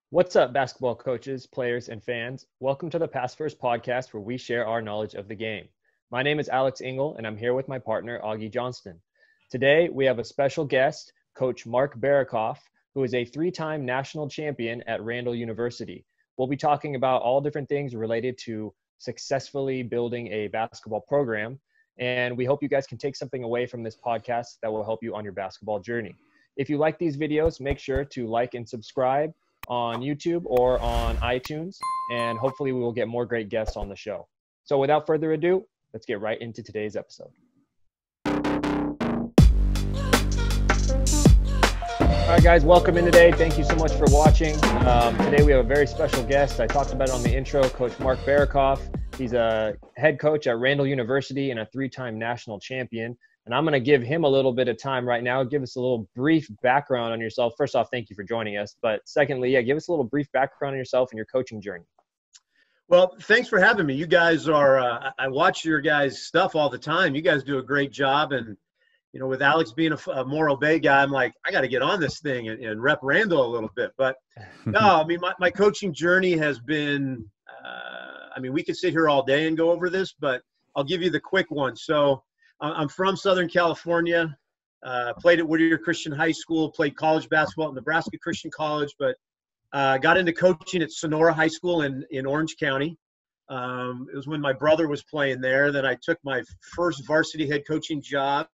What's up, basketball coaches, players, and fans? Welcome to the Pass First podcast, where we share our knowledge of the game. My name is Alex Engel, and I'm here with my partner, Augie Johnston. Today, we have a special guest, Coach Mark Barakoff, who is a three-time national champion at Randall University. We'll be talking about all different things related to successfully building a basketball program, and we hope you guys can take something away from this podcast that will help you on your basketball journey. If you like these videos, make sure to like and subscribe on YouTube or on iTunes, and hopefully we will get more great guests on the show. So without further ado, let's get right into today's episode. All right, guys, welcome in today. Thank you so much for watching. Today we have a very special guest. I talked about it on the intro, Coach Mark Barakoff. He's a head coach at Randall University and a three-time national champion. And I'm going to give him a little bit of time right now. Give us a little brief background on yourself. First off, thank you for joining us. But secondly, give us a little brief background on yourself and your coaching journey. Well, thanks for having me. You guys are, I watch your guys' stuff all the time. You guys do a great job. And, you know, with Alex being a Morro Bay guy, I'm like, I got to get on this thing and rep Randall a little bit. But no, I mean, my coaching journey has been, we could sit here all day and go over this, but I'll give you the quick one. So, I'm from Southern California, played at Whittier Christian High School, played college basketball at Nebraska Christian College, but got into coaching at Sonora High School in Orange County. It was when my brother was playing there. Then I took my first varsity head coaching job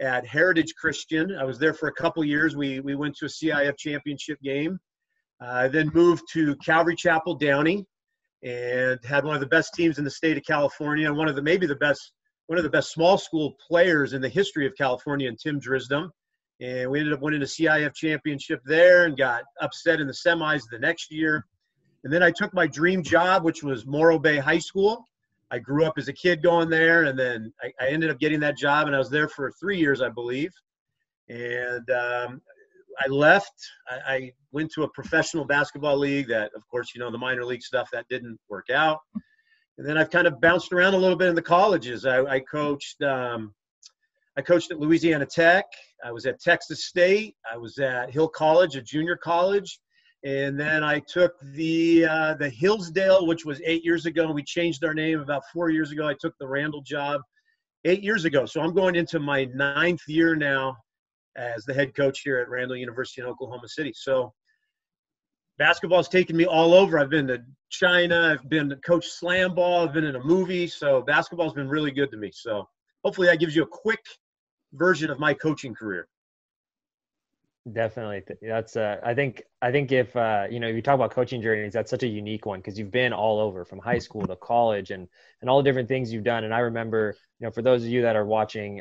at Heritage Christian. I was there for a couple years. We went to a CIF championship game. Then moved to Calvary Chapel Downey and had one of the best teams in the state of California and one of the best small school players in the history of California, and Tim Drisdom. And we ended up winning a CIF championship there and got upset in the semis the next year. And then I took my dream job, which was Morro Bay High School. I grew up as a kid going there, and then I ended up getting that job, and I was there for 3 years, I believe. And I left. I went to a professional basketball league that, of course, you know, the minor league stuff, that didn't work out. And then I've kind of bounced around a little bit in the colleges. I coached at Louisiana Tech. I was at Texas State. I was at Hill College, a junior college. And then I took the Hillsdale, which was 8 years ago. We changed our name about 4 years ago. I took the Randall job 8 years ago. So I'm going into my 9th year now as the head coach here at Randall University in Oklahoma City. So basketball's taken me all over. I've been to China. I've been to coach slam ball. I've been in a movie. So basketball's been really good to me. So hopefully that gives you a quick version of my coaching career. Definitely. That's I think if you talk about coaching journeys, that's such a unique one because you've been all over from high school to college and all the different things you've done. And I remember, for those of you that are watching,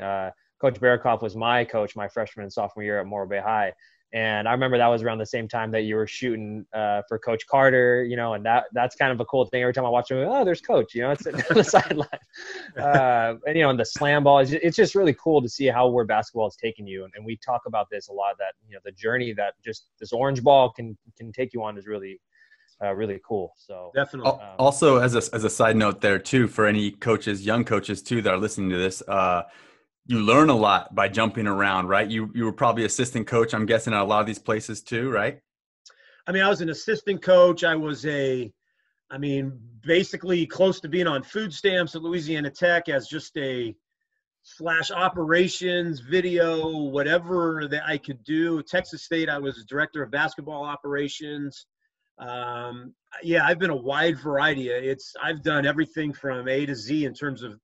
Coach Barakoff was my coach my freshman and sophomore year at Morro Bay High. And I remember that was around the same time that you were shooting for Coach Carter, and that's kind of a cool thing. Every time I watch him, oh, there's Coach, it's sitting on the sideline. And the slam ball, it's just really cool to see how where basketball has taken you. And we talk about this a lot, that, the journey that just this orange ball can take you on is really, really cool. So definitely. Also, as a side note there too, for any coaches, young coaches too, that are listening to this, you learn a lot by jumping around, right? You were probably assistant coach, I'm guessing, at a lot of these places too, right? I mean, I was an assistant coach. I was basically close to being on food stamps at Louisiana Tech as just a / operations, video, whatever that I could do. At Texas State, I was director of basketball operations. I've been a wide variety. I've done everything from A to Z in terms of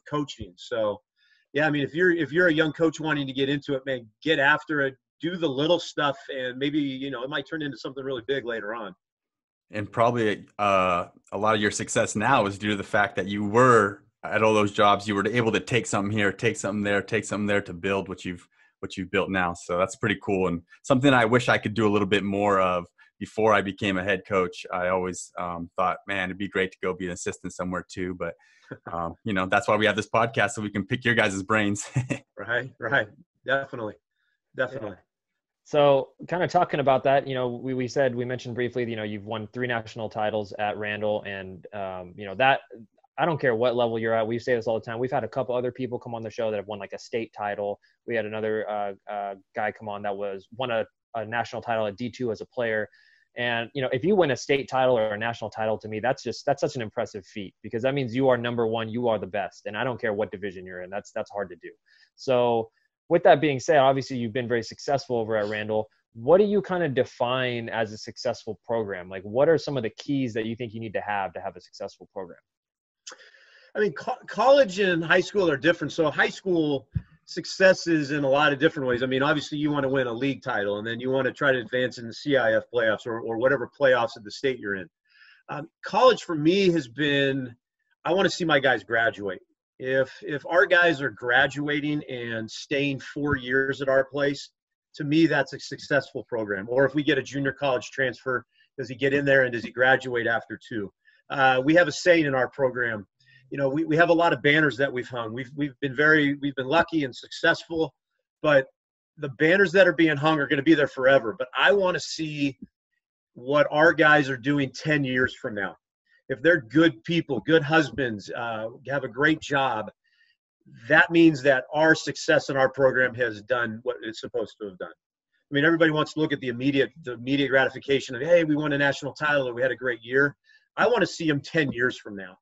coaching. So, yeah, I mean, if you're a young coach wanting to get into it, man, get after it, do the little stuff, and maybe, it might turn into something really big later on. And probably a lot of your success now is due to the fact that you were at all those jobs. You were able to take something here, take something there to build what you've built now. So that's pretty cool, and something I wish I could do a little bit more of before I became a head coach. I always thought, man, it'd be great to go be an assistant somewhere too, but that's why we have this podcast, so we can pick your guys' brains. Right. Definitely. Yeah. So kind of talking about that, we mentioned briefly, you've won 3 national titles at Randall, and that, I don't care what level you're at. We say this all the time. We've had a couple other people come on the show that have won like a state title. We had another guy come on that won a national title at D2 as a player. And, if you win a state title or a national title, to me, that's such an impressive feat, because that means you are number one, you are the best. And I don't care what division you're in, that's hard to do. So with that being said, obviously you've been very successful over at Randall. What do you kind of define as a successful program? Like, what are some of the keys that you think you need to have a successful program? I mean, college and high school are different. So high school success is in a lot of different ways. I mean, obviously you want to win a league title, and then you want to try to advance in the CIF playoffs or whatever playoffs of the state you're in. College for me has been, I want to see my guys graduate. If our guys are graduating and staying 4 years at our place, to me, that's a successful program. Or if we get a junior college transfer, does he get in there and does he graduate after 2? We have a saying in our program. We have a lot of banners that we've hung. We've been lucky and successful, but the banners that are being hung are going to be there forever. But I want to see what our guys are doing 10 years from now. If they're good people, good husbands, have a great job, that means that our success in our program has done what it's supposed to have done. I mean, everybody wants to look at the immediate gratification of, hey, we won a national title or we had a great year. I want to see them 10 years from now.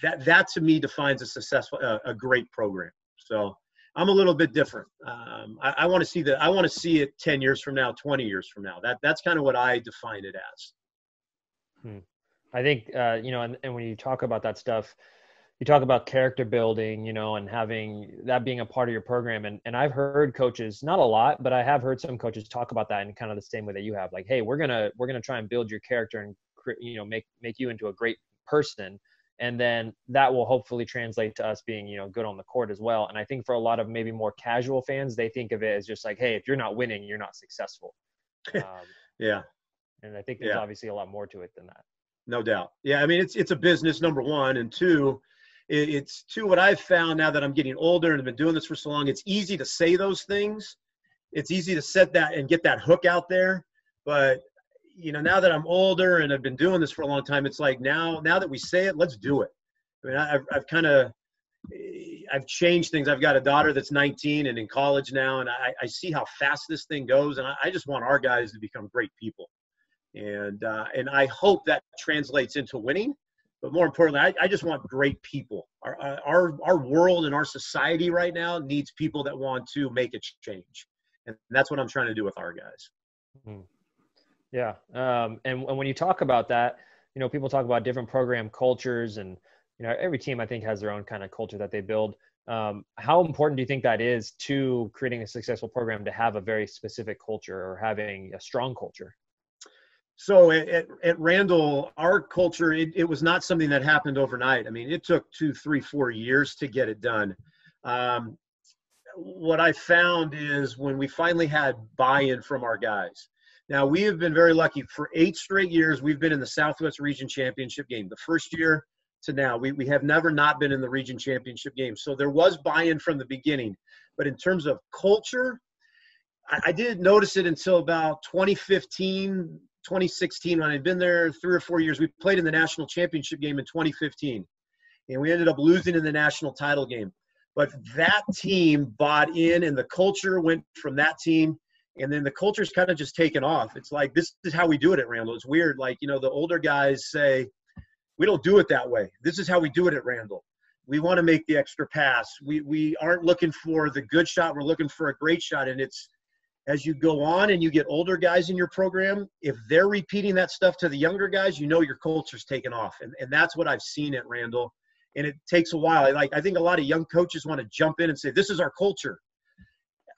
That to me defines a great program. So I'm a little bit different. I want to see it 10 years from now, 20 years from now. That's kind of what I define it as. I think, and when you talk about that stuff, you talk about character building, and having that being a part of your program. And I've heard coaches, not a lot, but I have heard some coaches talk about that in kind of the same way that you have, like, hey, we're going to try and build your character and, make you into a great person. And then that will hopefully translate to us being, good on the court as well. And I think for a lot of maybe more casual fans, they think of it as just like, hey, if you're not winning, you're not successful. Yeah. And I think there's obviously a lot more to it than that. No doubt. Yeah. I mean, it's a business, number one. And two, it's what I've found now that I'm getting older and I've been doing this for so long. It's easy to say those things. It's easy to set that and get that hook out there. But, now that I'm older and I've been doing this for a long time, it's like now that we say it, let's do it. I mean, I've changed things. I've got a daughter that's 19 and in college now, and I see how fast this thing goes. And I just want our guys to become great people. And I hope that translates into winning. But more importantly, I just want great people. Our world and our society right now needs people that want to make a change. And that's what I'm trying to do with our guys. Mm-hmm. Yeah. And when you talk about that, people talk about different program cultures and, every team I think has their own kind of culture that they build. How important do you think that is to creating a successful program to have a very specific culture or having a strong culture? So at Randall, our culture, it was not something that happened overnight. I mean, it took 2, 3, 4 years to get it done. What I found is when we finally had buy-in from our guys. Now, we have been very lucky. For 8 straight years, we've been in the Southwest Region Championship game. The first year to now, we have never not been in the Region Championship game. So there was buy-in from the beginning. But in terms of culture, I didn't notice it until about 2015, 2016, when I'd been there 3 or 4 years. We played in the national championship game in 2015, and we ended up losing in the national title game. But that team bought in, and the culture went from that team. And then the culture's kind of just taken off. It's like, this is how we do it at Randall. It's weird. Like, the older guys say, we don't do it that way. This is how we do it at Randall. We want to make the extra pass. We aren't looking for the good shot. We're looking for a great shot. And it's, as you go on and you get older guys in your program, if they're repeating that stuff to the younger guys, your culture's taken off. And that's what I've seen at Randall. And it takes a while. I think a lot of young coaches want to jump in and say, this is our culture.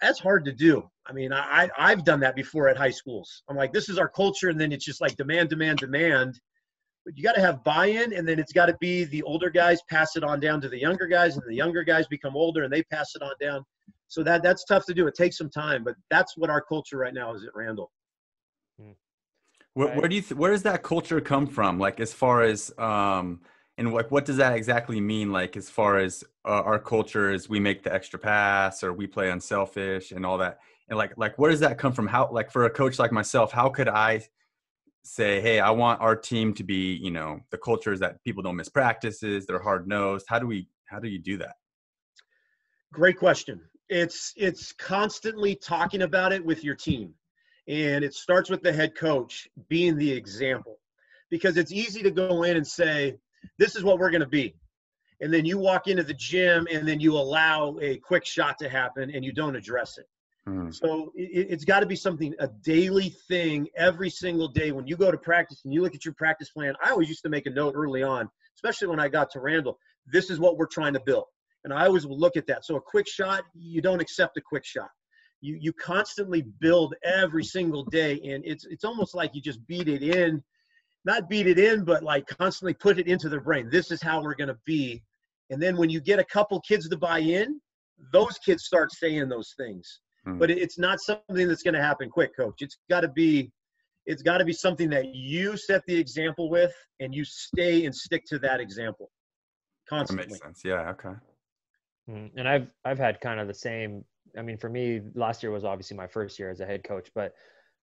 That's hard to do. I mean, I've done that before at high schools. I'm like, this is our culture. And then it's just like demand. But you got to have buy-in, and then it's got to be the older guys pass it on down to the younger guys, and the younger guys become older and they pass it on down. So that's tough to do. It takes some time, but that's what our culture right now is at Randall. Where does that culture come from? Like, as far as, and what does that exactly mean? Like, as far as our culture is, we make the extra pass or we play unselfish and all that. And like, where does that come from? How, like, for a coach like myself, how could I say, hey, I want our team to be, the culture is that people don't miss practices, they're hard nosed. How do you do that? Great question. It's constantly talking about it with your team. And it starts with the head coach being the example, because it's easy to go in and say, this is what we're going to be. And then you walk into the gym and then you allow a quick shot to happen and you don't address it. So it's got to be something, a daily thing every single day. When you go to practice and you look at your practice plan, I always used to make a note early on, especially when I got to Randall, this is what we're trying to build. And I always would look at that. So a quick shot, you don't accept a quick shot. You constantly build every single day. And it's almost like you just beat it in, not beat it in, but like constantly put it into their brain. This is how we're going to be. And then when you get a couple kids to buy in, those kids start saying those things. But it's not something that's going to happen quick, Coach. It's got to be something that you set the example with, and you stay and stick to that example constantly. That makes sense. Yeah. Okay. And I've had kind of the same. I mean, for me, last year was obviously my first year as a head coach, but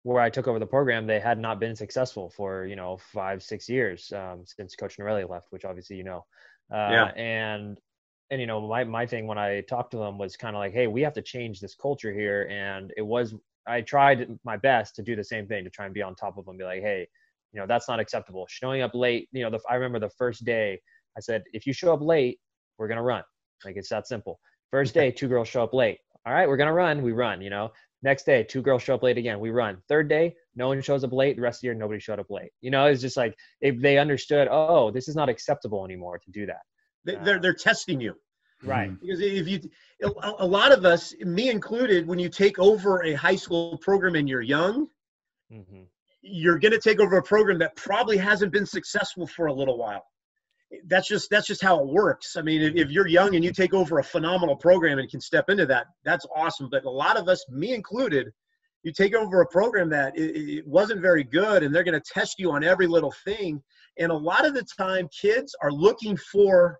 where I took over the program, they had not been successful for 5-6 years since Coach Norelli left, which obviously Yeah. And my thing when I talked to them was kind of like, hey, we have to change this culture here. And I tried my best to do the same thing, to try and be on top of them, be like, hey, that's not acceptable. Showing up late, I remember the first day I said, if you show up late, we're going to run. Like, it's that simple. First day, 2 girls show up late. All right, we're going to run. We run, Next day, 2 girls show up late again. We run. Third day, no one shows up late. The rest of the year, nobody showed up late. It's just like, if they understood, oh, this is not acceptable anymore to do that. They're testing you. Right. Because a lot of us, me included, when you take over a high school program and you're young, you're going to take over a program that probably hasn't been successful for a little while. That's just how it works. I mean, if you're young and you take over a phenomenal program and can step into that, that's awesome. But a lot of us, me included, you take over a program that it wasn't very good, and they're going to test you on every little thing. And a lot of the time, kids are looking for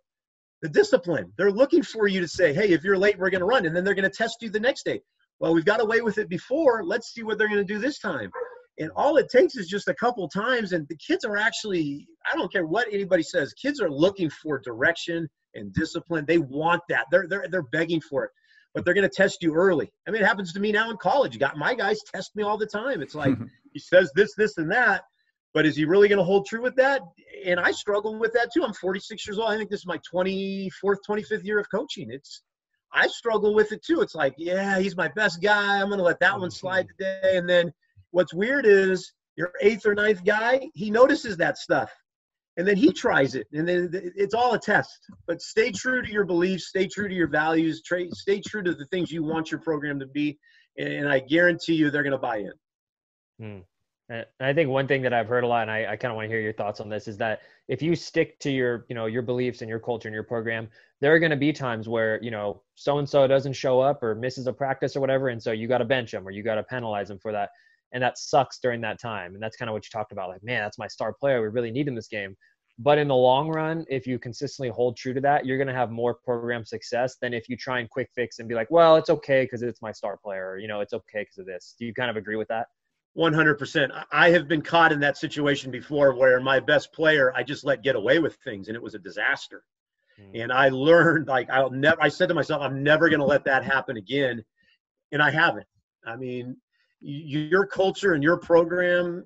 the discipline. They're looking for you to say, hey, if you're late, we're going to run. And then they're going to test you the next day. Well, we've got away with it before. Let's see what they're going to do this time. And all it takes is just a couple times. And the kids are actually, I don't care what anybody says, kids are looking for direction and discipline. They want that. They're begging for it. But they're going to test you early. I mean, it happens to me now in college. My guys test me all the time. It's like, he says this, and that. But is he really going to hold true with that? And I struggle with that too. I'm 46 years old. I think this is my 24th, 25th year of coaching. I struggle with it too. It's like, yeah, he's my best guy. I'm going to let that one slide today. And then what's weird is your 8th or 9th guy, he notices that stuff. And then he tries it. And then it's all a test. But stay true to your beliefs. Stay true to your values. Stay true to the things you want your program to be. And I guarantee you they're going to buy in. And I think one thing that I've heard a lot, and I kind of want to hear your thoughts on this, is that if you stick to your beliefs and your culture and your program, there are going to be times where, so-and-so doesn't show up or misses a practice or whatever. And so you got to bench them or you got to penalize them for that. And that sucks during that time. And that's kind of what you talked about. Like, man, that's my star player. We really need in this game. But in the long run, if you consistently hold true to that, you're going to have more program success than if you try and quick fix and be like, well, it's okay because it's my star player. Or, it's okay because of this. Do you kind of agree with that? 100%. I have been caught in that situation before where my best player, I just let get away with things, and it was a disaster. And I learned, like, I said to myself, I'm never going to let that happen again. And I haven't. I mean, your culture and your program,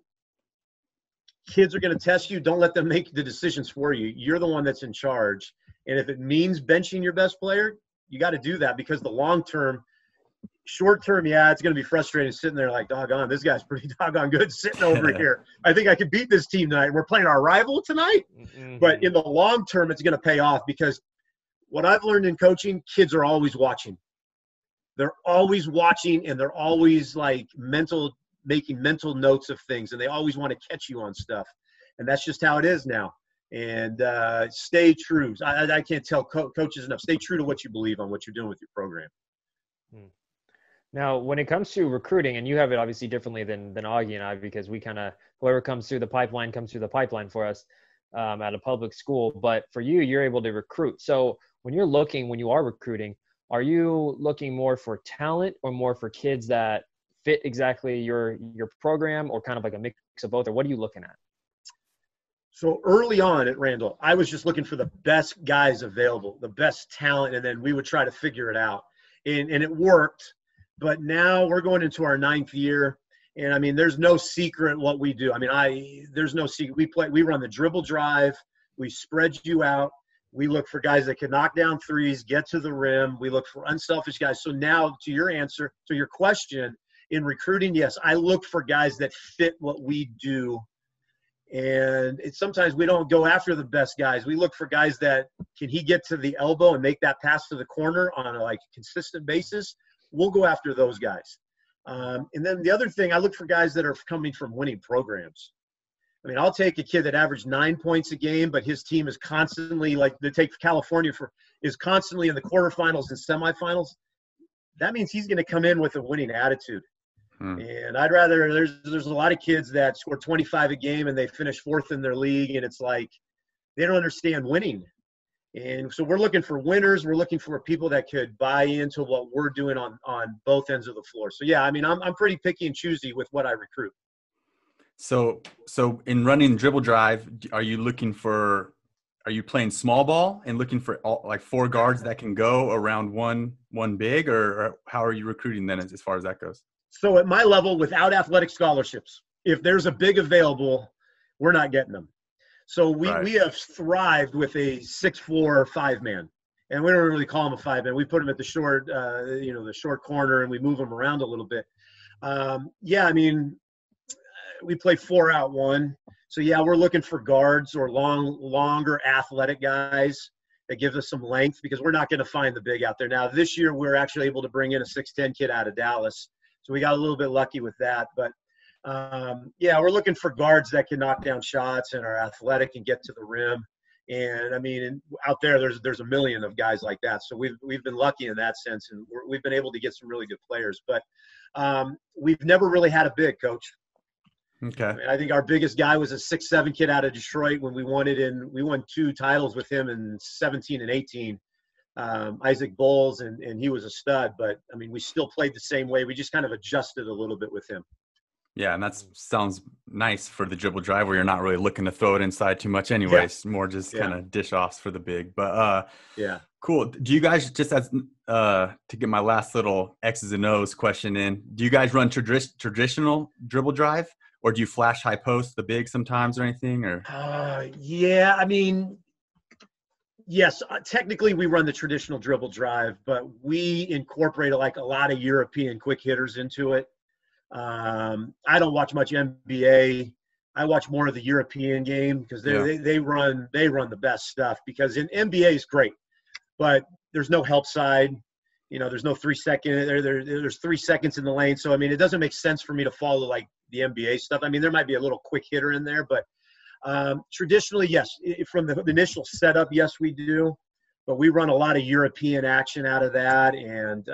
kids are going to test you. Don't let them make the decisions for you. You're the one that's in charge. And if it means benching your best player, you got to do that, because the long term, short term, yeah, it's going to be frustrating sitting there like, doggone, this guy's pretty doggone good sitting over here. I think I could beat this team tonight. We're playing our rival tonight. But in the long term, it's going to pay off, because what I've learned in coaching, kids are always watching. They're always watching, and they're always like making mental notes of things, and they always want to catch you on stuff. And that's just how it is now. And stay true. I can't tell coaches enough. Stay true to what you believe on what you're doing with your program. Now, when it comes to recruiting, and you have it obviously differently than Augie and I, because we kind of, whoever comes through the pipeline comes through the pipeline for us at a public school. But for you, you're able to recruit. So when you are recruiting, are you looking more for talent or more for kids that fit exactly your program, or kind of like a mix of both? Or what are you looking at? So early on at Randall, I was just looking for the best guys available, the best talent, and then we would try to figure it out. And it worked. But now we're going into our 9th year, And I mean, there's no secret what we do. I mean, there's no secret. We run the dribble drive. We spread you out. We look for guys that can knock down threes, get to the rim. We look for unselfish guys. So now to your question, in recruiting, yes, I look for guys that fit what we do. And sometimes we don't go after the best guys. We look for guys that can he get to the elbow and make that pass to the corner on a consistent basis. We'll go after those guys. And then the other thing, I look for guys that are coming from winning programs. I mean, I'll take a kid that averaged 9 points a game, but his team is constantly they take California is constantly in the quarterfinals and semifinals. That means he's going to come in with a winning attitude. And I'd rather there's a lot of kids that score 25 a game and they finish fourth in their league, and it's like they don't understand winning. And so we're looking for winners. We're looking for people that could buy into what we're doing on both ends of the floor. So yeah, I mean, I'm pretty picky and choosy with what I recruit. So in running dribble drive, are you playing small ball and looking for four guards that can go around one big, or how are you recruiting then as far as that goes? So at my level, without athletic scholarships, if there's a big available, we're not getting them. So we have thrived with a 6'4" 5-man, and we don't really call him a 5-man. We put him at the short, the short corner, and we move him around a little bit. Yeah, I mean, we play 4-out-1. So yeah, we're looking for guards or longer athletic guys that give us some length, because we're not going to find the big out there. Now this year, we're actually able to bring in a 6'10" kid out of Dallas. So we got a little bit lucky with that. But, yeah, we're looking for guards that can knock down shots and are athletic and get to the rim. And, I mean, out there, there's a million of guys like that. So we've been lucky in that sense, and we've been able to get some really good players. But we've never really had a big, Coach. Okay. I mean, I think our biggest guy was a 6'7" kid out of Detroit when we won 2 titles with him in 17 and 18. Isaac Bowles, and he was a stud, but I mean, we still played the same way. We just kind of adjusted a little bit with him. Yeah, and that sounds nice for the dribble drive, where you're not really looking to throw it inside too much anyways, more just kind of dish offs for the big. But yeah, cool. Do you guys, just as to get my last little X's and O's question in, do you guys run traditional dribble drive, or do you flash high post the big sometimes or anything? Or yeah, I mean, yes, technically we run the traditional dribble drive, but we incorporate a lot of European quick hitters into it. I don't watch much NBA. I watch more of the European game, because they run the best stuff, because in NBA is great, but there's no help side. There's no 3 second. There's 3 seconds in the lane. So I mean, it doesn't make sense for me to follow the NBA stuff. I mean, there might be a little quick hitter in there, but traditionally, yes, from the initial setup, yes, we do, but we run a lot of European action out of that, and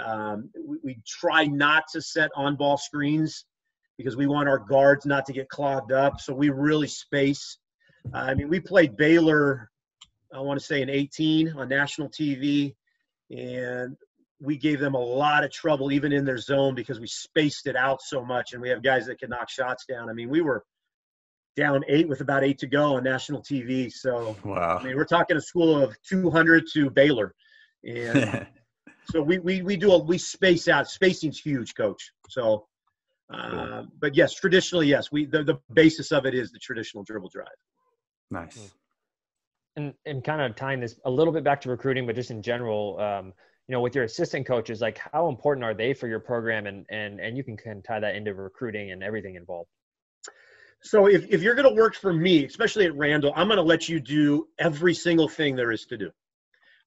we try not to set on-ball screens, because we want our guards not to get clogged up, so we really space. I mean, we played Baylor, I want to say in 18 on national TV, and we gave them a lot of trouble even in their zone, because we spaced it out so much, and we have guys that can knock shots down. I mean, we were down 8 with about 8 to go on national TV. So, wow. I mean, we're talking a school of 200 to Baylor. And so we space out. Spacing's huge, Coach. So, but yes, traditionally, yes, the basis of it is the traditional dribble drive. Nice. And kind of tying this a little bit back to recruiting, but just in general, with your assistant coaches, how important are they for your program? And you can tie that into recruiting and everything involved. So if you're going to work for me, especially at Randall, I'm going to let you do every single thing there is to do.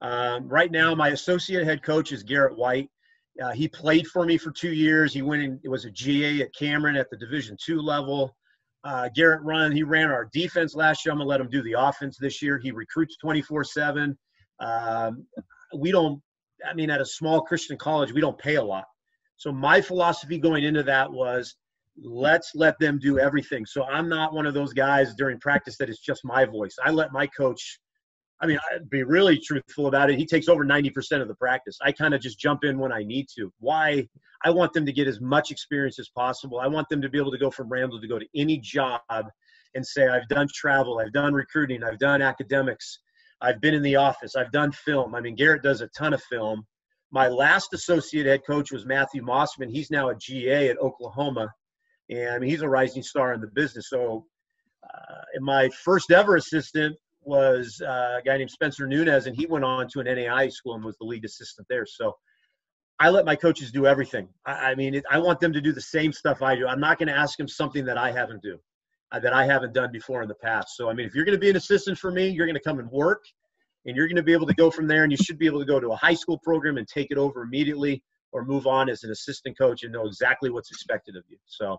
Right now, my associate head coach is Garrett White. He played for me for 2 years. He was a GA at Cameron at the Division II level. Garrett he ran our defense last year. I'm going to let him do the offense this year. He recruits 24/7. At a small Christian college, we don't pay a lot. So my philosophy going into that was, let's let them do everything. So I'm not one of those guys during practice that is just my voice. I let my coach, I'd be really truthful about it. He takes over 90% of the practice. I kind of just jump in when I need to. Why? I want them to get as much experience as possible. I want them to be able to go from Randall to go to any job and say, I've done travel, I've done recruiting, I've done academics, I've been in the office, I've done film. I mean, Garrett does a ton of film. My last associate head coach was Matthew Mossman. He's now a GA at Oklahoma. And I mean, he's a rising star in the business. So and my first ever assistant was a guy named Spencer Nunez, and he went on to an NAI school and was the lead assistant there. So I let my coaches do everything. I mean, I want them to do the same stuff I do. I'm not going to ask them something that I haven't done before in the past. So, I mean, if you're going to be an assistant for me, you're going to come and work, and you're going to be able to go from there, and you should be able to go to a high school program and take it over immediately, or move on as an assistant coach and know exactly what's expected of you. So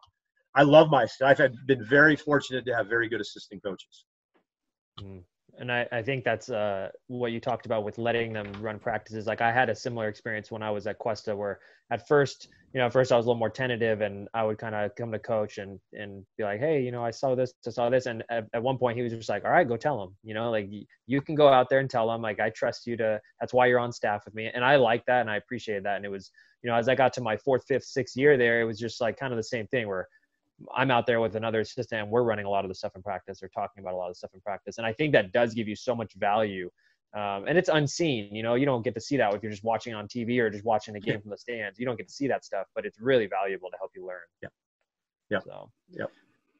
I love I've been very fortunate to have very good assistant coaches. And I think that's what you talked about with letting them run practices. Like I had a similar experience when I was at Cuesta, where at first I was a little more tentative, and I would kind of come to coach and be like, hey, I saw this. And at one point he was just like, all right, go tell them, like you can go out there and tell them, like, I trust you that's why you're on staff with me. And I like that. And I appreciated that. And it was, as I got to my 4th, 5th, 6th year there, it was just like kind of the same thing where I'm out there with another assistant and we're running a lot of the stuff in practice or talking about a lot of the stuff in practice. And I think that does give you so much value. And it's unseen, you don't get to see that if you're just watching on TV or just watching the game from the stands. You don't get to see that stuff, but it's really valuable to help you learn. Yeah. Yeah. So, yep.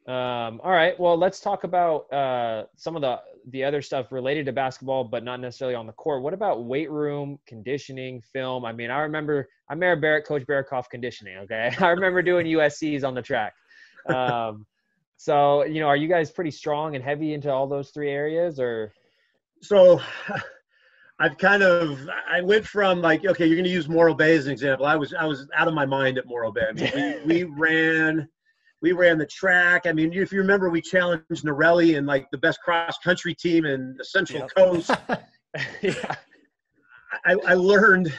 All right. Well, let's talk about some of the other stuff related to basketball, but not necessarily on the court. What about weight room, conditioning, film? I mean, I'm Mayor Barrett, Coach Barakoff conditioning. Okay. I remember doing USCs on the track. So, are you guys pretty strong and heavy into all those 3 areas, or? So I went from like, okay, you're going to use Morro Bay as an example. I was out of my mind at Morro Bay. I mean, we ran the track. I mean, if you remember, we challenged Norelli and like the best cross country team in the Central Coast. Yeah. I learned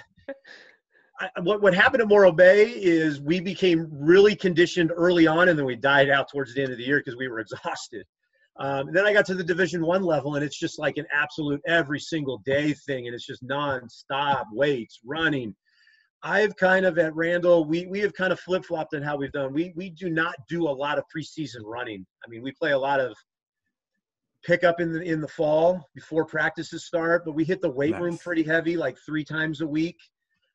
what happened at Morro Bay is we became really conditioned early on, and then we died out towards the end of the year because we were exhausted. Then I got to the Division I level, and it's just like an absolute every single day thing, and it's just nonstop weights, running. I've kind of at Randall, we have kind of flip-flopped in how we've done. We do not do a lot of preseason running. I mean, we play a lot of pickup in the fall before practices start, but we hit the weight room pretty heavy, like 3 times a week.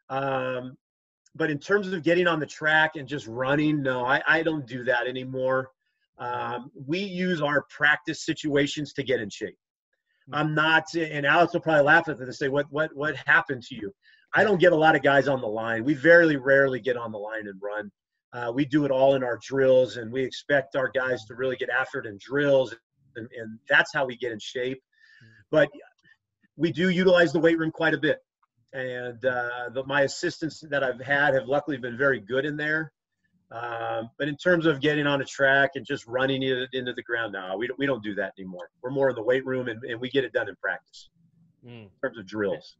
But in terms of getting on the track and just running, no, I don't do that anymore. We use our practice situations to get in shape. I'm not, and Alex will probably laugh at this and say, what happened to you? I don't get a lot of guys on the line. We very rarely get on the line and run. We do it all in our drills, and we expect our guys to really get after it in drills, and that's how we get in shape. But we do utilize the weight room quite a bit. And my assistants that I've had have luckily been very good in there. But in terms of getting on a track and just running it into the ground, no, we don't do that anymore. We're more in the weight room, and we get it done in practice in terms of drills.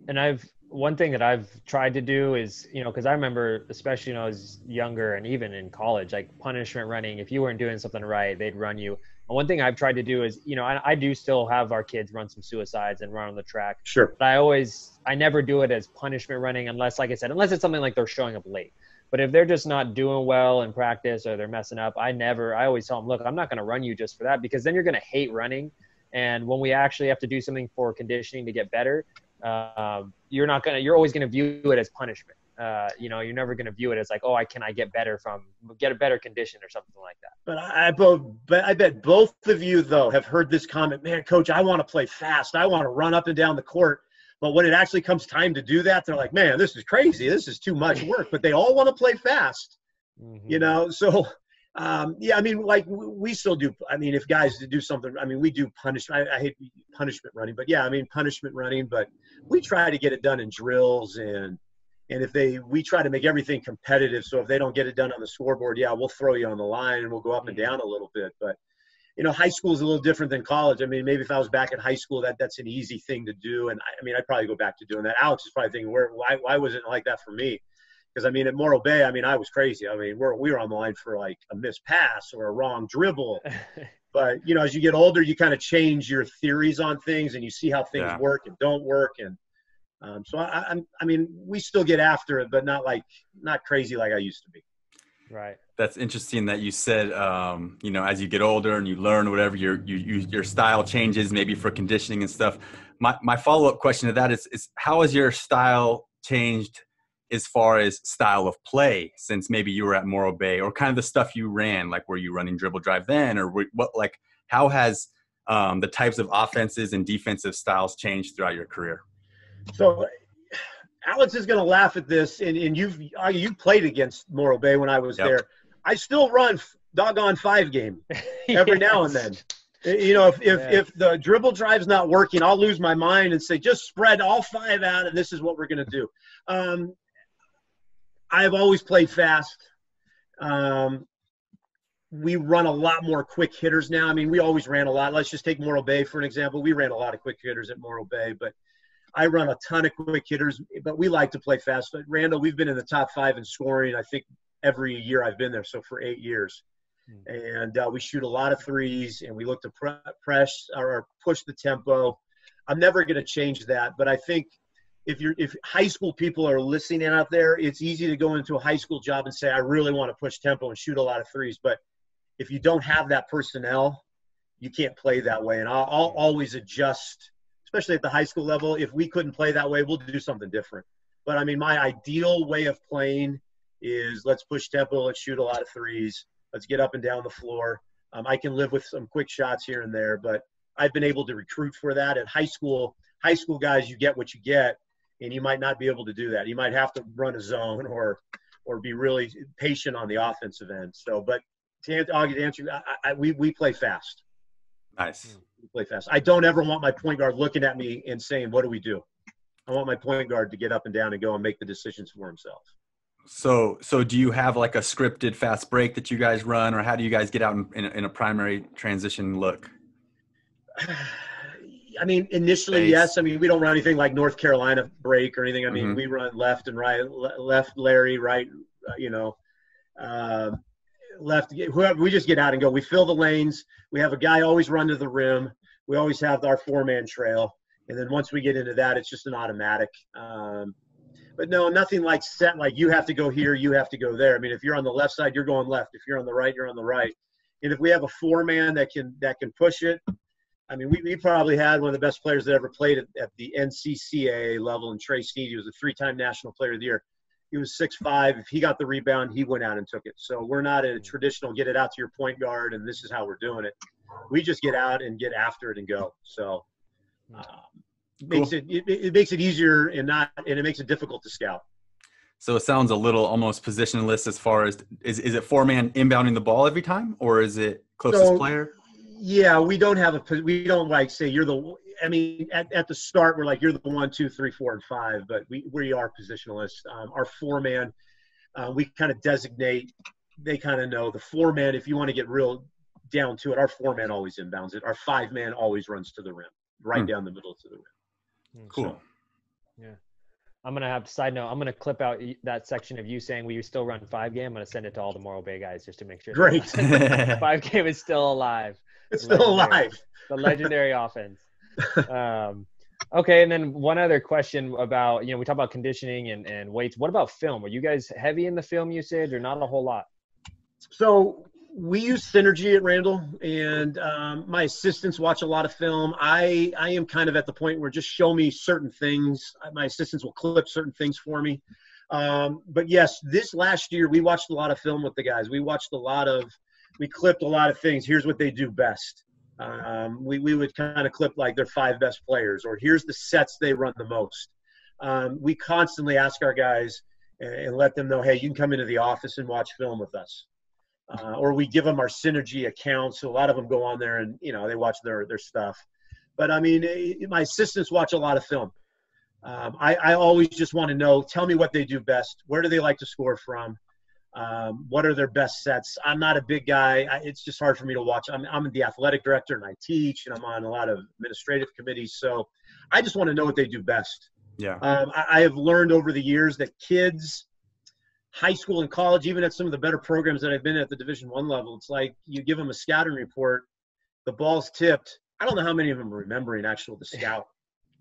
And one thing that I've tried to do is, because I remember, especially when I was younger and even in college, like punishment running, if you weren't doing something right, they'd run you. And one thing I've tried to do is, I do still have our kids run some suicides and run on the track. Sure. But I never do it as punishment running unless it's something like they're showing up late. But if they're just not doing well in practice or they're messing up, I always tell them, look, I'm not going to run you just for that, because then you're going to hate running. And when we actually have to do something for conditioning to get better, you're always going to view it as punishment. You're never going to view it as like, oh, can I get a better condition or something like that. But I bet both of you though have heard this comment, man, coach, I want to play fast. I want to run up and down the court. But when it actually comes time to do that, they're like, man, this is crazy. This is too much work, but they all want to play fast, So, I mean, like we still do. I mean, if guys do something, I mean, we do punishment. I hate punishment running, but yeah, I mean, punishment running, but we try to get it done in drills, and we try to make everything competitive. So if they don't get it done on the scoreboard, yeah, we'll throw you on the line and we'll go up and down a little bit. But, high school is a little different than college. I mean, maybe if I was back in high school, that's an easy thing to do. And I'd probably go back to doing that. Alex is probably thinking, why was it like that for me? Because, at Morro Bay, I was crazy. We were on the line for like a missed pass or a wrong dribble. But, as you get older, you kind of change your theories on things and you see how things work and don't work. And so, we still get after it, but not crazy like I used to be. Right. That's interesting that you said, as you get older and you learn whatever, your style changes, maybe for conditioning and stuff. My follow-up question to that is how has your style changed as far as style of play, since maybe you were at Morro Bay, or kind of the stuff you ran, like were you running dribble drive then, or how has the types of offenses and defensive styles changed throughout your career? So Alex is going to laugh at this, and you played against Morro Bay when I was there. I still run doggone 5 game every now and then. You know, if the dribble drive's not working, I'll lose my mind and say, just spread all 5 out, and this is what we're going to do. I've always played fast. We run a lot more quick hitters now. I mean, we always ran a lot. Let's just take Morro Bay for an example. We ran a lot of quick hitters at Morro Bay, but I run a ton of quick hitters, but we like to play fast. But Randall, we've been in the top 5 in scoring, I think, every year I've been there, so for 8 years. And we shoot a lot of threes, and we look to press or push the tempo. I'm never going to change that, but I think if high school people are listening out there, it's easy to go into a high school job and say, I really want to push tempo and shoot a lot of threes. But if you don't have that personnel, you can't play that way. And I'll always adjust, especially at the high school level. If we couldn't play that way, we'll do something different. But, I mean, my ideal way of playing is let's push tempo, let's shoot a lot of threes. Let's get up and down the floor. I can live with some quick shots here and there, but I've been able to recruit for that. At high school guys, you get what you get, and you might not be able to do that. You might have to run a zone or be really patient on the offensive end. So, but to answer, we play fast. Nice. We play fast. I don't ever want my point guard looking at me and saying, what do we do? I want my point guard to get up and down and go and make the decisions for himself. So do you have like a scripted fast break that you guys run, or how do you guys get out in a primary transition look? I mean, initially, yes. I mean, we don't run anything like North Carolina break or anything. I mean, we run left and right, left Larry, right, left. Whoever, we just get out and go. We fill the lanes. We have a guy always run to the rim. We always have our 4-man trail. And then once we get into that, it's just an automatic. But no, nothing like set, like you have to go here, you have to go there. I mean, if you're on the left side, you're going left. If you're on the right, you're on the right. And if we have a 4-man that can push it, I mean, we probably had one of the best players that ever played at the NCCAA level, and Trey Sneed. He was a 3-time National Player of the Year. He was 6'5". If he got the rebound, he went out and took it. So we're not a traditional get it out to your point guard, and this is how we're doing it. We just get out and get after it and go. So Cool. It makes it easier and it makes it difficult to scout. So it sounds a little almost positionless as far as is it 4-man inbounding the ball every time, or is it closest player? Yeah, we don't like say you're the. I mean, at the start we're like you're the 1, 2, 3, 4, and 5, but we are positionless. Our 4-man, we kind of designate. They kind of know the 4-man. If you want to get real down to it, our 4-man always inbounds it. Our 5-man always runs to the rim, right down the middle to the rim. Cool. So, yeah. I'm going to have side note. I'm going to clip out that section of you saying we still run 5 game. I'm going to send it to all the Morro Bay guys just to make sure. Great. 5 game is still alive. It's still alive. The legendary offense. Okay. And then one other question about, we talk about conditioning and weights. What about film? Are you guys heavy in the film usage or not a whole lot? So we use Synergy at Randall, and my assistants watch a lot of film. I am kind of at the point where just show me certain things. My assistants will clip certain things for me. But yes, this last year we watched a lot of film with the guys. We clipped a lot of things. Here's what they do best. We would kind of clip like their 5 best players, or here's the sets they run the most. We constantly ask our guys and let them know, hey, you can come into the office and watch film with us. Or we give them our Synergy account. So a lot of them go on there and, they watch their stuff. But, I mean, my assistants watch a lot of film. I always just want to know, tell me what they do best. Where do they like to score from? What are their best sets? I'm not a big guy. It's just hard for me to watch. I'm the athletic director, and I teach, and I'm on a lot of administrative committees. So I just want to know what they do best. Yeah. I have learned over the years that kids – high school and college, even at some of the better programs that I've been at the Division I level, it's like you give them a scouting report, the ball's tipped. I don't know how many of them are remembering the scout.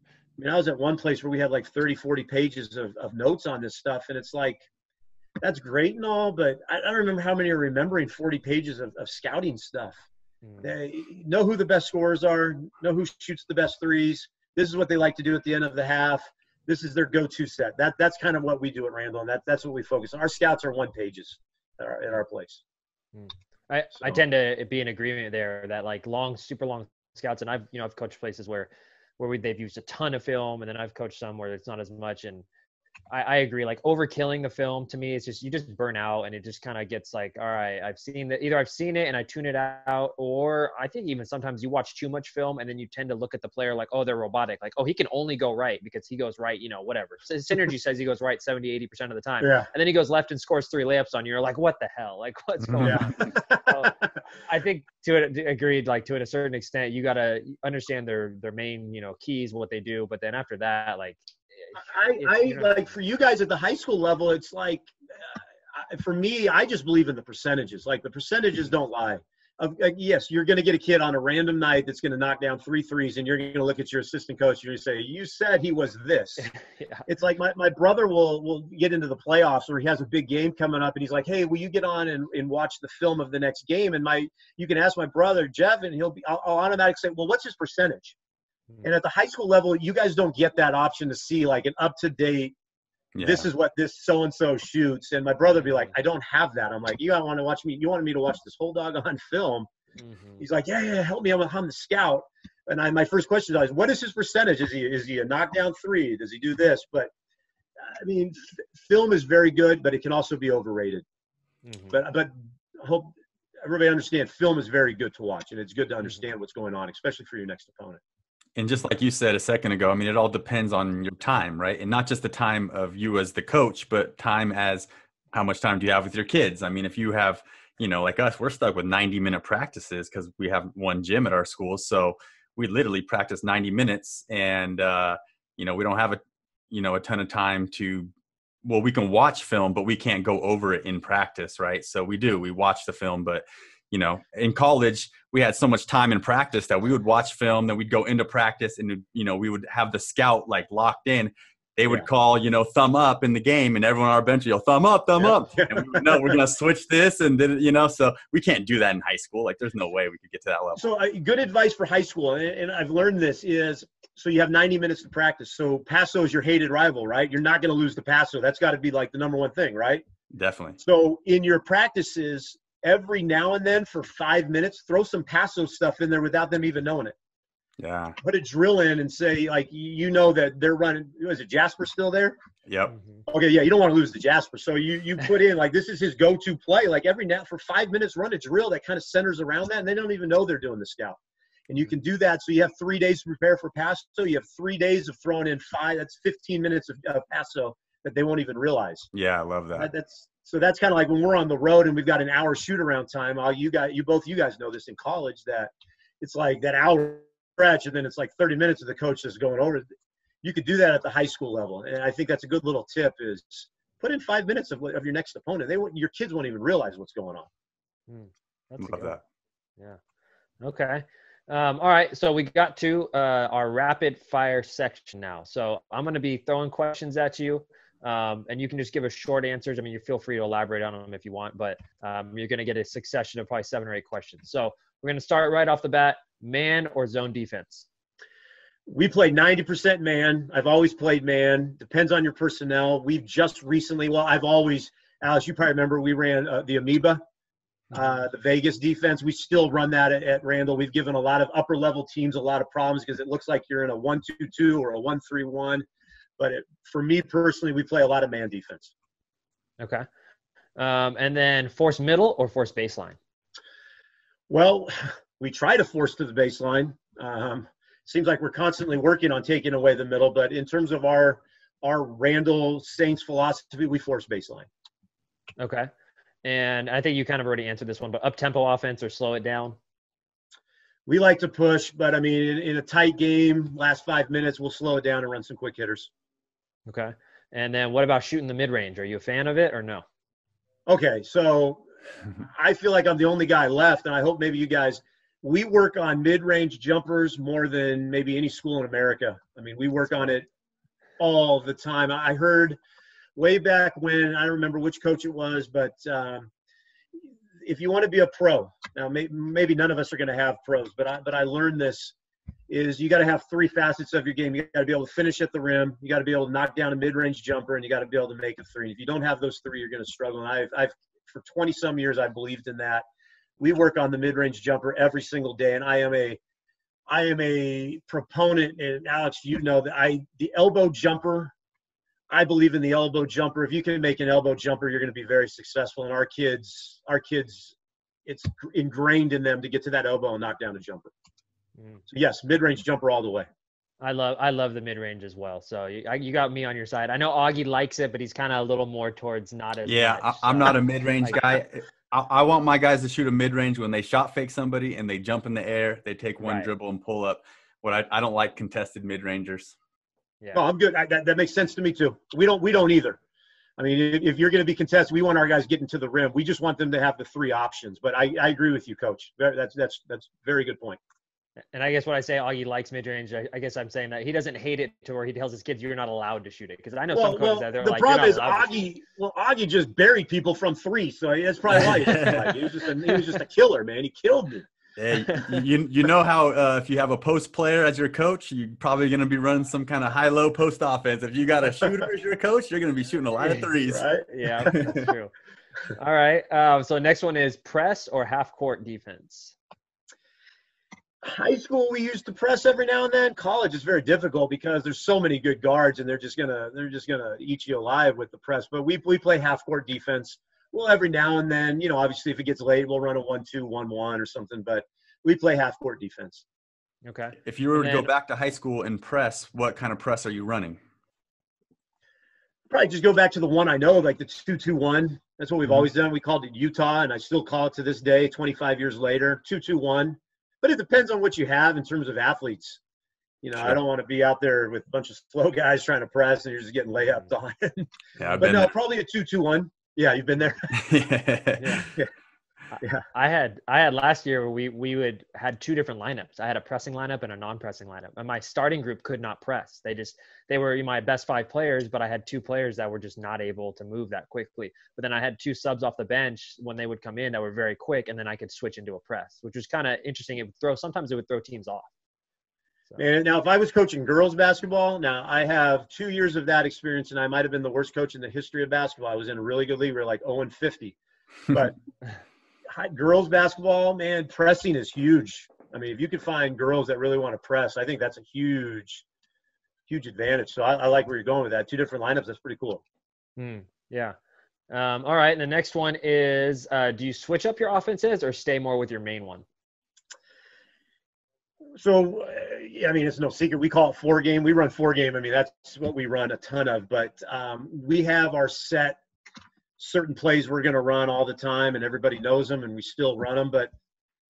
I mean, I was at one place where we had like 30, 40 pages of notes on this stuff, and it's like, that's great and all, but I don't remember how many are remembering 40 pages of scouting stuff. They know who the best scorers are, know who shoots the best threes. This is what they like to do at the end of the half. this is their go-to set. That's kind of what we do at Randall, and that's what we focus on. Our scouts are one pages at our place. I tend to be in agreement there that like super long scouts, and I've coached places where they've used a ton of film, and then I've coached some where it's not as much. And I agree, like overkilling the film to me, it's just, you just burn out, and it just kind of gets like, all right, either I've seen it and I tune it out, or I think even sometimes you watch too much film and then you tend to look at the player like, oh, they're robotic. Like, oh, he can only go right because he goes right, whatever. So Synergy says he goes right 70-80% of the time. Yeah. And then he goes left and scores 3 layups on you. You're like, what the hell? Like, what's going on? So, I think agreed, like to a certain extent, you got to understand their main, keys, what they do. But then after that, like, I like for you guys at the high school level, it's like, for me, I just believe in the percentages. Like the percentages don't lie. Yes, you're going to get a kid on a random night that's going to knock down 3 threes, and you're going to look at your assistant coach and you're going to say, you said he was this. Yeah. It's like my brother will get into the playoffs, or he has a big game coming up, and he's like, hey, will you get on and watch the film of the next game? And you can ask my brother, Jeff, and I'll automatically say, well, what's his percentage? And at the high school level, you guys don't get that option to see like an up-to-date, this is what this so-and-so shoots. And my brother would be like, I don't have that. I'm like, you want to watch me? You wanted me to watch this whole doggone film? Mm-hmm. He's like, yeah, help me. I'm the scout. And my first question is, what is his percentage? Is he a knockdown 3? Does he do this? But I mean, film is very good, but it can also be overrated. Mm-hmm. But I hope everybody understands film is very good to watch, and it's good to understand what's going on, especially for your next opponent. And just like you said a second ago, I mean, it all depends on your time, right? And not just the time of you as the coach, but time as how much time do you have with your kids? I mean, if you have, like us, we're stuck with 90-minute practices because we have one gym at our school. So we literally practice 90 minutes and, we don't have a ton of time we can watch film, but we can't go over it in practice, right? So we watch the film, but in college, we had so much time in practice that we would watch film, then we'd go into practice and, we would have the scout like locked in. They would call, thumb up in the game, and everyone on our bench would yell, thumb up. And we would know we're going to switch this. And then, so we can't do that in high school. Like there's no way we could get to that level. So good advice for high school. And I've learned this is, so you have 90 minutes to practice. So Paso is your hated rival, right? You're not going to lose to Paso. That's got to be like the number one thing, right? Definitely. So in your practices, every now and then for 5 minutes, throw some Paso stuff in there without them even knowing it. Yeah. Put a drill in and say, like, that they're running. Is it Jasper still there? Yep. Okay, yeah, you don't want to lose to Jasper. So you put in, like, this is his go-to play. Like, every now for 5 minutes, run a drill that kind of centers around that, and they don't even know they're doing the scout. And you can do that. So you have 3 days to prepare for Paso. You have 3 days of throwing in 5. That's 15 minutes of Paso that they won't even realize. Yeah, I love that. So that's kind of like when we're on the road and we've got an hour shoot-around time. You guys know this in college, that it's like that hour stretch, and then it's like 30 minutes of the coach just going over it. You could do that at the high school level. And I think that's a good little tip is put in 5 minutes of your next opponent. Your kids won't even realize what's going on. That's love that. Yeah. Okay. All right. So we got to our rapid fire section now. So I'm going to be throwing questions at you. And you can just give us short answers. I mean, you feel free to elaborate on them if you want, but you're going to get a succession of probably 7 or 8 questions. So we're going to start right off the bat, man or zone defense? We play 90% man. I've always played man. Depends on your personnel. We've just recently, Alex, you probably remember we ran the Amoeba, the Vegas defense. We still run that at Randall. We've given a lot of upper level teams a lot of problems because it looks like you're in a 1-2-2 or a 1-3-1. But for me personally, we play a lot of man defense. Okay. And then force middle or force baseline? Well, we try to force to the baseline. Seems like we're constantly working on taking away the middle. But in terms of our Randall Saints philosophy, we force baseline. Okay. And I think you kind of already answered this one, but up-tempo offense or slow it down? We like to push, but I mean, in a tight game, last 5 minutes, we'll slow it down and run some quick hitters. Okay. And then what about shooting the mid-range? Are you a fan of it or no? Okay, so I feel like I'm the only guy left, and I hope maybe you guys – we work on mid-range jumpers more than maybe any school in America. I mean, we work on it all the time. I heard way back when – I don't remember which coach it was, but if you want to be a pro – now maybe none of us are going to have pros, but I learned this is you got to have three facets of your game. You got to be able to finish at the rim. You got to be able to knock down a mid-range jumper, and you got to be able to make a three. And if you don't have those three, you're going to struggle. And I've for 20 some years, I believed in that. We work on the mid-range jumper every single day, and I am a proponent. And Alex, you know that the elbow jumper. I believe in the elbow jumper. If you can make an elbow jumper, you're going to be very successful. And our kids, it's ingrained in them to get to that elbow and knock down a jumper. So yes, mid-range jumper all the way. I love the mid-range as well. So you got me on your side. I know Augie likes it, but he's kind of a little more towards not as much. I'm not a mid-range guy. I want my guys to shoot a mid-range when they shot fake somebody and they jump in the air, they take one dribble and pull up. I don't like contested mid-rangers. Yeah. No, I'm good. That makes sense to me too. We don't either. I mean, if you're going to be contested, we want our guys getting to the rim. We just want them to have the three options. But I agree with you, Coach. That's a very good point. And I guess when I say Augie likes mid-range, I guess I'm saying that he doesn't hate it to where he tells his kids you're not allowed to shoot it. Because I know some coaches that they're the like, problem is Augie just buried people from three, so that's probably why he was just a killer, man. He killed me. Yeah, you know how if you have a post player as your coach, you're probably going to be running some kind of high-low post offense. If you got a shooter as your coach, you're going to be shooting a lot of threes. Right? Yeah, that's true. All right. So next one is press or half-court defense. High school, we used to press every now and then. College is very difficult because there's so many good guards, and they're just gonna eat you alive with the press. But we play half-court defense. Well, every now and then, obviously if it gets late, we'll run a 1-2, 1-1 or something, but we play half-court defense. Okay. If you were to go back to high school and press, what kind of press are you running? Probably just go back to the one I know, like the 2-2-1. That's what we've always done. We called it Utah, and I still call it to this day, 25 years later, 2-2-1. But it depends on what you have in terms of athletes. Sure. I don't want to be out there with a bunch of slow guys trying to press, and you're just getting layups on. Yeah, but no, probably a 2-2-1. Yeah, you've been there. Yeah. I had last year we had two different lineups. I had a pressing lineup and a non-pressing lineup. And my starting group could not press. They were my best 5 players, but I had 2 players that were just not able to move that quickly. But then I had 2 subs off the bench when they would come in that were very quick, and then I could switch into a press, which was kind of interesting. Sometimes it would throw teams off. And now, if I was coaching girls basketball, now I have 2 years of that experience, and I might have been the worst coach in the history of basketball. I was in a really good league. We were like 0-50. But girls basketball, man, pressing is huge. I mean, if you could find girls that really want to press, I think that's a huge, huge advantage. So I like where you're going with that. 2 different lineups, that's pretty cool. Yeah. All right, and the next one is, do you switch up your offenses or stay more with your main one? So, I mean, it's no secret. We call it 4-game. We run 4-game. I mean, that's what we run a ton of. But we have our set certain plays we're going to run all the time, and everybody knows them, and we still run them. But,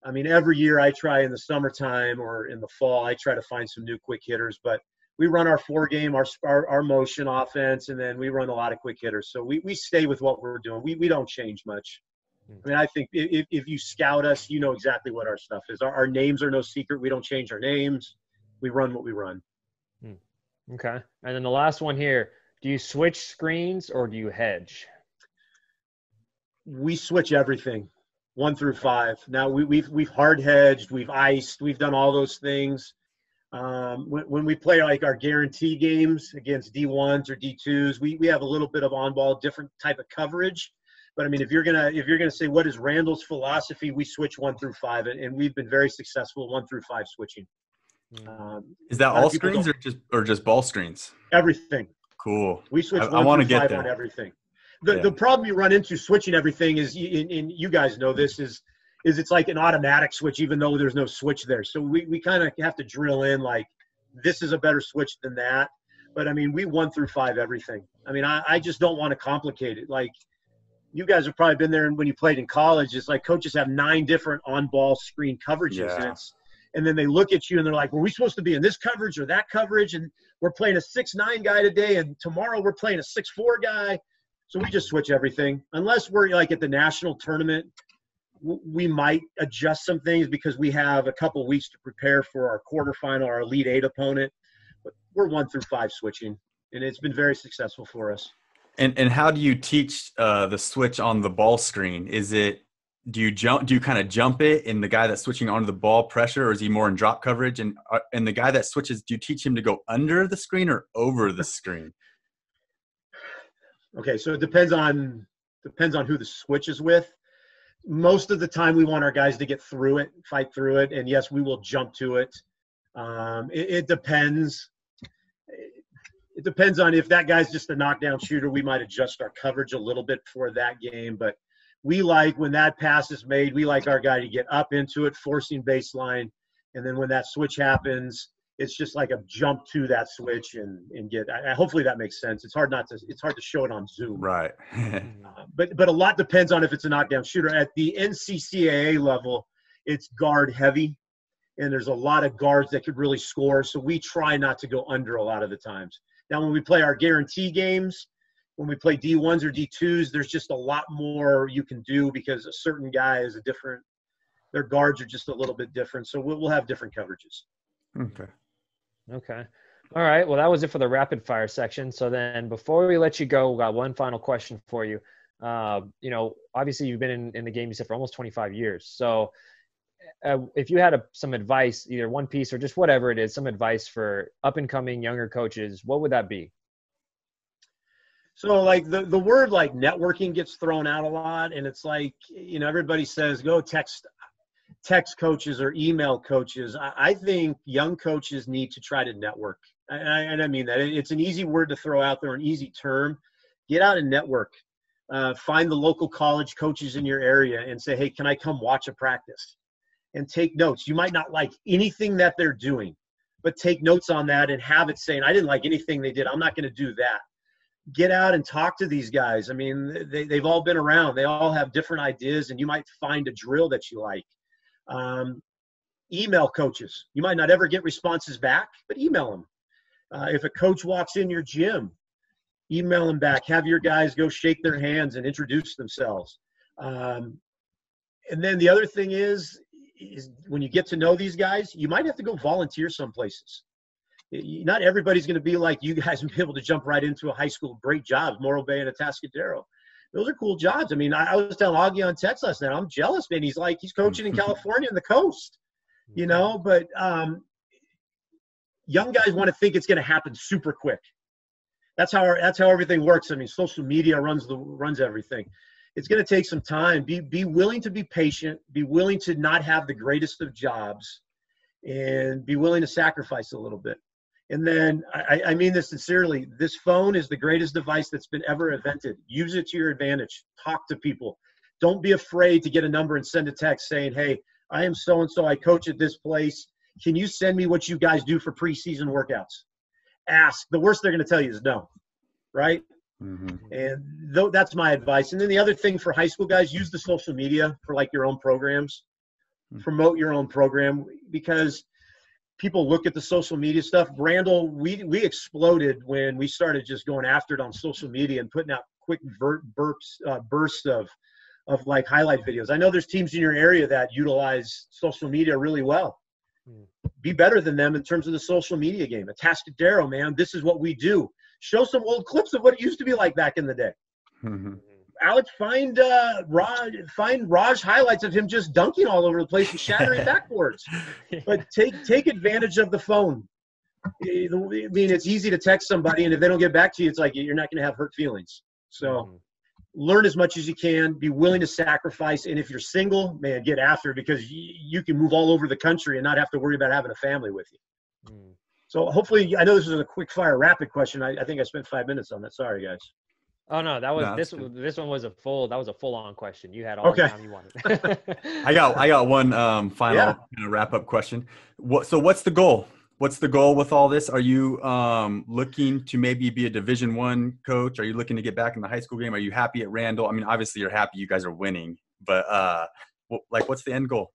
I mean, every year I try in the summertime or in the fall, I try to find some new quick hitters. But we run our 4-game, our motion offense, and then we run a lot of quick hitters. So we stay with what we're doing. We don't change much. I mean, I think if you scout us, you know exactly what our stuff is. Our names are no secret. We don't change our names. We run what we run. Okay. And then the last one here, do you switch screens or do you hedge? We switch everything, 1 through 5. Now we've hard hedged, we've iced, we've done all those things. When we play like our guarantee games against D1s or D2s, we have a little bit of on-ball, different type of coverage. But I mean, if you're gonna say what is Randall's philosophy, we switch 1 through 5, and we've been very successful 1 through 5 switching. Is that all screens or just ball screens? Everything. Cool. We switch 1 through 5 on everything. The problem you run into switching everything is, and you guys know this, is it's like an automatic switch, even though there's no switch there. So we kind of have to drill in like, this is a better switch than that. But I mean, we 1 through 5 everything. I mean, I just don't want to complicate it. Like, you guys have probably been there when you played in college. It's like coaches have 9 different on-ball screen coverages. Yeah. And then they look at you and they're like, were we supposed to be in this coverage or that coverage? And we're playing a 6'9" guy today, and tomorrow we're playing a 6'4" guy. So we just switch everything. Unless we're like at the national tournament, we might adjust some things because we have a couple weeks to prepare for our quarterfinal, our Elite 8 opponent. But we're 1 through 5 switching, and it's been very successful for us. And how do you teach the switch on the ball screen? Is it do you kind of jump it in the guy that's switching onto the ball pressure, or is he more in drop coverage? And the guy that switches, do you teach him to go under the screen or over the screen? Okay, so it depends on who the switch is with. Most of the time we want our guys to get through it, fight through it, and yes, we will jump to it. It depends. It depends on if that guy's just a knockdown shooter, we might adjust our coverage a little bit for that game. But we like, when that pass is made, we like our guy to get up into it, forcing baseline. And then when that switch happens, it's just like a jump to that switch and get. Hopefully that makes sense. It's hard to show it on Zoom. Right. But a lot depends on if it's a knockdown shooter. At the NCCAA level, it's guard heavy, and there's a lot of guards that could really score. So we try not to go under a lot of the times. Now, when we play our guarantee games, when we play D1s or D2s, there's just a lot more you can do because a certain guy is their guards are just a little bit different. So we'll have different coverages. Okay. All right. Well, that was it for the rapid fire section. So then before we let you go, we got one final question for you. Obviously you've been in the game, you said, for almost 25 years. So if you had some advice, either one piece or just whatever it is, some advice for up and coming younger coaches, what would that be? So like the word like networking gets thrown out a lot, and it's like, everybody says go text coaches or email coaches. I think young coaches need to try to network. And I mean that. It's an easy word to throw out there, an easy term. Get out and network. Find the local college coaches in your area and say, hey, can I come watch a practice? And take notes. You might not like anything that they're doing, but take notes on that and have it saying, I didn't like anything they did. I'm not going to do that. Get out and talk to these guys. I mean, they've all been around. They all have different ideas, and you might find a drill that you like. Email coaches. You might not ever get responses back, but email them. If a coach walks in your gym, email them back. Have your guys go shake their hands and introduce themselves. And then the other thing is when you get to know these guys, you might have to go volunteer some places. Not everybody's going to be like you guys and be able to jump right into a high school. Great jobs, Morro Bay and Atascadero. Those are cool jobs. I mean, I was telling Augie on text last night, I'm jealous, man. He's coaching in California on the coast, but young guys want to think it's going to happen super quick. That's how everything works. I mean, social media runs everything. It's going to take some time. Be willing to be patient. Be willing to not have the greatest of jobs, and be willing to sacrifice a little bit. And then I mean this sincerely. This phone is the greatest device that's been ever invented. Use it to your advantage. Talk to people. Don't be afraid to get a number and send a text saying, hey, I am so-and-so. I coach at this place. Can you send me what you guys do for preseason workouts? Ask. The worst they're going to tell you is no, right? Mm-hmm. And that's my advice. And then the other thing for high school guys, use the social media for like your own programs. Mm-hmm. Promote your own program, because people look at the social media stuff. Randall, we exploded when we started just going after it on social media and putting out quick bursts of like highlight videos. I know there's teams in your area that utilize social media really well. Be better than them in terms of the social media game. Atascadero, man, this is what we do. Show some old clips of what it used to be like back in the day. Mm-hmm. Alex, find Raj highlights of him just dunking all over the place and shattering backboards. But take advantage of the phone. I mean, it's easy to text somebody, and if they don't get back to you, it's like you're not going to have hurt feelings. So learn as much as you can. Be willing to sacrifice. And if you're single, man, get after it, because you can move all over the country and not have to worry about having a family with you. So hopefully, I know this is a quick fire rapid question. I think I spent 5 minutes on that. Sorry, guys. Oh no, this one was a full on question. You had all the time you wanted. I got one final wrap up question. What's the goal? What's the goal with all this? Are you looking to maybe be a Division I coach? Are you looking to get back in the high school game? Are you happy at Randall? I mean, obviously you're happy you guys are winning, but what's the end goal?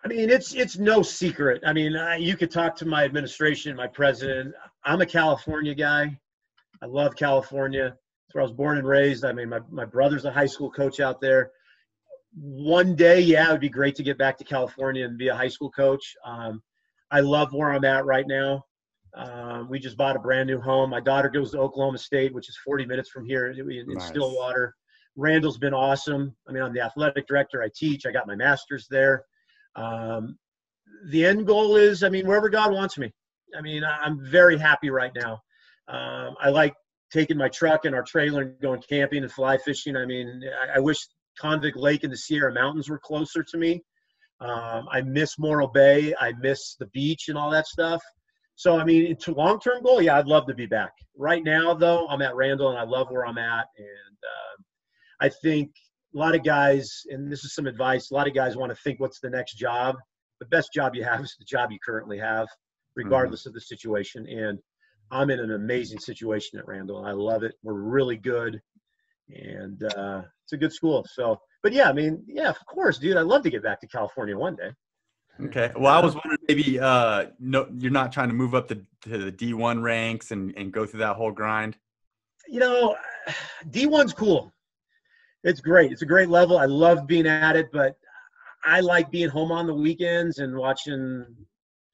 I mean, it's no secret. I mean, you could talk to my administration, my president. I'm a California guy. I love California. That's where I was born and raised. I mean, my brother's a high school coach out there. One day, it would be great to get back to California and be a high school coach. I love where I'm at right now. We just bought a brand new home. My daughter goes to Oklahoma State, which is 40 minutes from here in Stillwater. Randall's been awesome. I mean, I'm the athletic director. I teach. I got my master's there. The end goal is, I mean, wherever God wants me. I mean, I'm very happy right now. I like taking my truck and our trailer and going camping and fly fishing. I mean, I wish Convict Lake and the Sierra Mountains were closer to me. I miss Morro Bay. I miss the beach and all that stuff. So, I mean, to long-term goal, yeah, I'd love to be back. Right now, though, I'm at Randall, and I love where I'm at. And I think a lot of guys, and this is some advice, a lot of guys want to think, what's the next job? The best job you have is the job you currently have, regardless of the situation. And I'm in an amazing situation at Randall. I love it. We're really good. And it's a good school. So, but yeah, I mean, yeah, of course, dude, I'd love to get back to California one day. Okay. Well, I was wondering maybe no, you're not trying to move up to the D1 ranks and go through that whole grind. You know, D1's cool. It's great. It's a great level. I love being at it, but I like being home on the weekends and watching.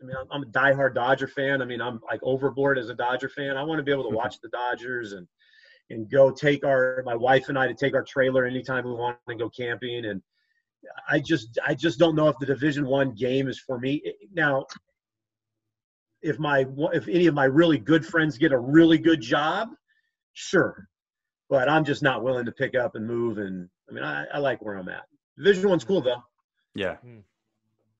I mean, I'm a diehard Dodger fan. I mean, I'm like overboard as a Dodger fan. I want to be able to watch the Dodgers and go take my wife and I to take our trailer anytime we want and go camping. And I just don't know if the Division I game is for me. Now, if any of my really good friends get a really good job, sure. But I'm just not willing to pick up and move. And I mean, I like where I'm at. Division I's cool though. Yeah.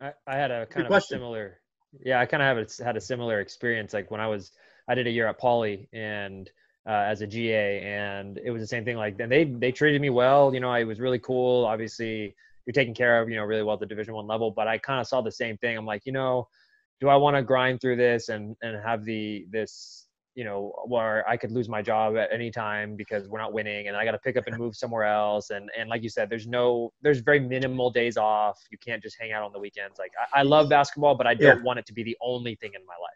I had a kind of a similar. Yeah, I kind of had a similar experience. Like when I did a year at Poly and as a GA, and it was the same thing. Like, and they treated me well. You know, it was really cool. Obviously, you're taken care of, you know, really well at the Division I level. But I kind of saw the same thing. I'm like, you know, do I want to grind through this and have this, you know, where I could lose my job at any time because we're not winning and I got to pick up and move somewhere else. And like you said, there's very minimal days off. You can't just hang out on the weekends. Like I love basketball, but I don't want it to be the only thing in my life.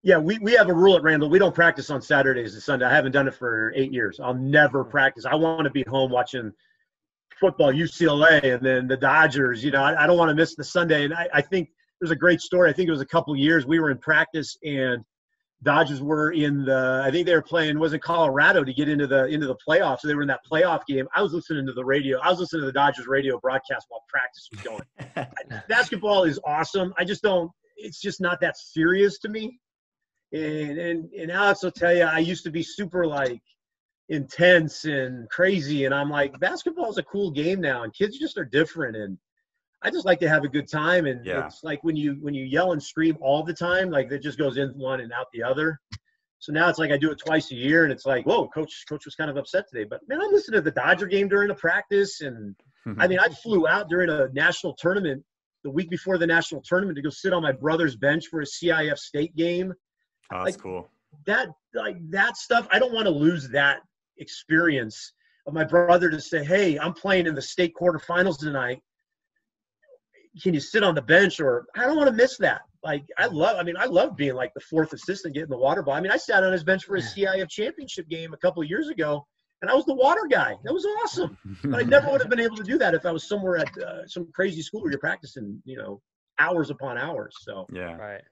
Yeah. We have a rule at Randall. We don't practice on Saturdays and Sunday. I haven't done it for 8 years. I'll never practice. I want to be home watching football, UCLA, and then the Dodgers. You know, I don't want to miss the Sunday. And I think there's a great story. I think it was a couple of years we were in practice and Dodgers were I think they were playing, was it Colorado to get into the playoffs? So they were in that playoff game. I was listening to the radio. I was listening to the Dodgers radio broadcast while practice was going. Basketball is awesome. It's just not that serious to me. And Alex will tell you, I used to be super like intense and crazy. And I'm like, basketball is a cool game now. And kids just are different. And I just like to have a good time, and it's like when you yell and scream all the time, like it just goes in one and out the other. So now it's like I do it twice a year, and it's like, whoa, coach was kind of upset today. But man, I'm listening to the Dodger game during the practice, and I mean, I flew out during a national tournament the week before the national tournament to go sit on my brother's bench for a CIF state game. Oh, that's cool. That stuff, I don't want to lose that experience of my brother to say, hey, I'm playing in the state quarterfinals tonight. Can you sit on the bench? Or I don't want to miss that. Like I love being like the fourth assistant getting the water ball. I mean, I sat on his bench for a CIF championship game a couple of years ago, and I was the water guy. That was awesome. But I never would have been able to do that if I was somewhere at some crazy school where you're practicing, you know, hours upon hours. So yeah, right.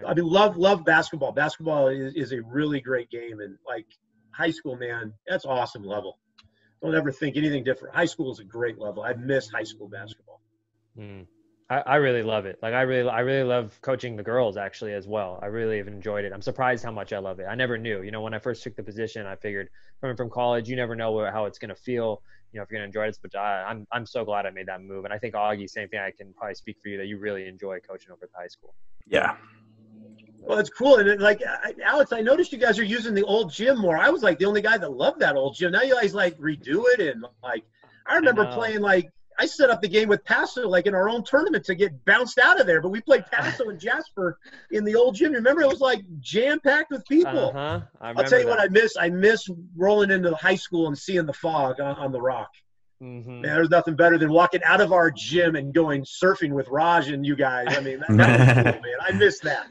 I mean, love basketball. Basketball is a really great game, and like high school, man, that's awesome level. Don't ever think anything different. High school is a great level. I miss high school basketball. I really love it. Like I really love coaching the girls actually as well. I really have enjoyed it. I'm surprised how much I love it. I never knew, you know, when I first took the position, I figured coming from college, you never know how it's going to feel, you know, if you're going to enjoy it. But I'm so glad I made that move. And I think Augie, same thing. I can probably speak for you that you really enjoy coaching over at the high school. Yeah. Well, it's cool. And Alex, I noticed you guys are using the old gym more. I was like the only guy that loved that old gym. Now you guys like redo it. And like, I remember playing I set up the game with Paso like in our own tournament to get bounced out of there. But we played Paso and Jasper in the old gym. Remember, it was like jam-packed with people. I'll tell you what I miss. I miss rolling into the high school and seeing the fog on the rock. Man, there's nothing better than walking out of our gym and going surfing with Raj and you guys. I mean, that was cool, man. I miss that.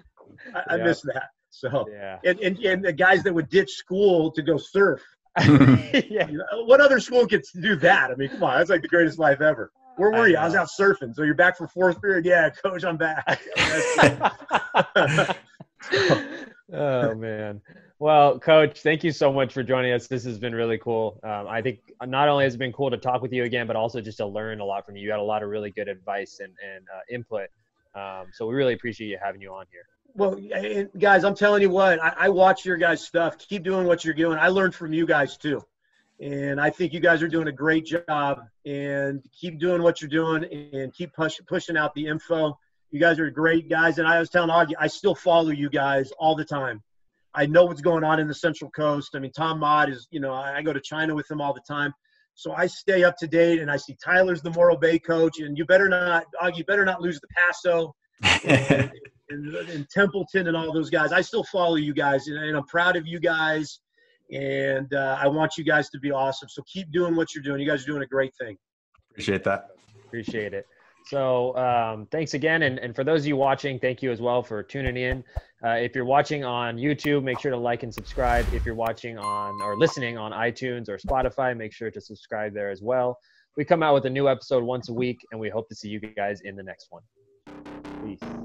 I miss that. So, and the guys that would ditch school to go surf. You know, what other school gets to do that? I mean, come on, that's like the greatest life ever. Where were you? I was out surfing. So you're back for fourth period? Yeah, coach, I'm back. Oh man. Well, Coach, thank you so much for joining us. This has been really cool. I think not only has it been cool to talk with you again, but also just to learn a lot from you. You had a lot of really good advice and input. So we really appreciate having you on here. Well, guys, I'm telling you what, I watch your guys' stuff. Keep doing what you're doing. I learned from you guys too. And I think you guys are doing a great job, and keep doing what you're doing and keep pushing out the info. You guys are great guys. And I was telling Augie, I still follow you guys all the time. I know what's going on in the Central Coast. I mean, Tom Mott is, I go to China with him all the time. So I stay up to date, and I see Tyler's the Morro Bay coach, and Augie, you better not lose the Paso and Templeton and all those guys. I still follow you guys, and I'm proud of you guys, and I want you guys to be awesome. So keep doing what you're doing. You guys are doing a great thing. Appreciate that. Appreciate it. So thanks again. And for those of you watching, thank you as well for tuning in. If you're watching on YouTube, make sure to like and subscribe. If you're watching on or listening on iTunes or Spotify, make sure to subscribe there as well. We come out with a new episode once a week, and we hope to see you guys in the next one. Peace.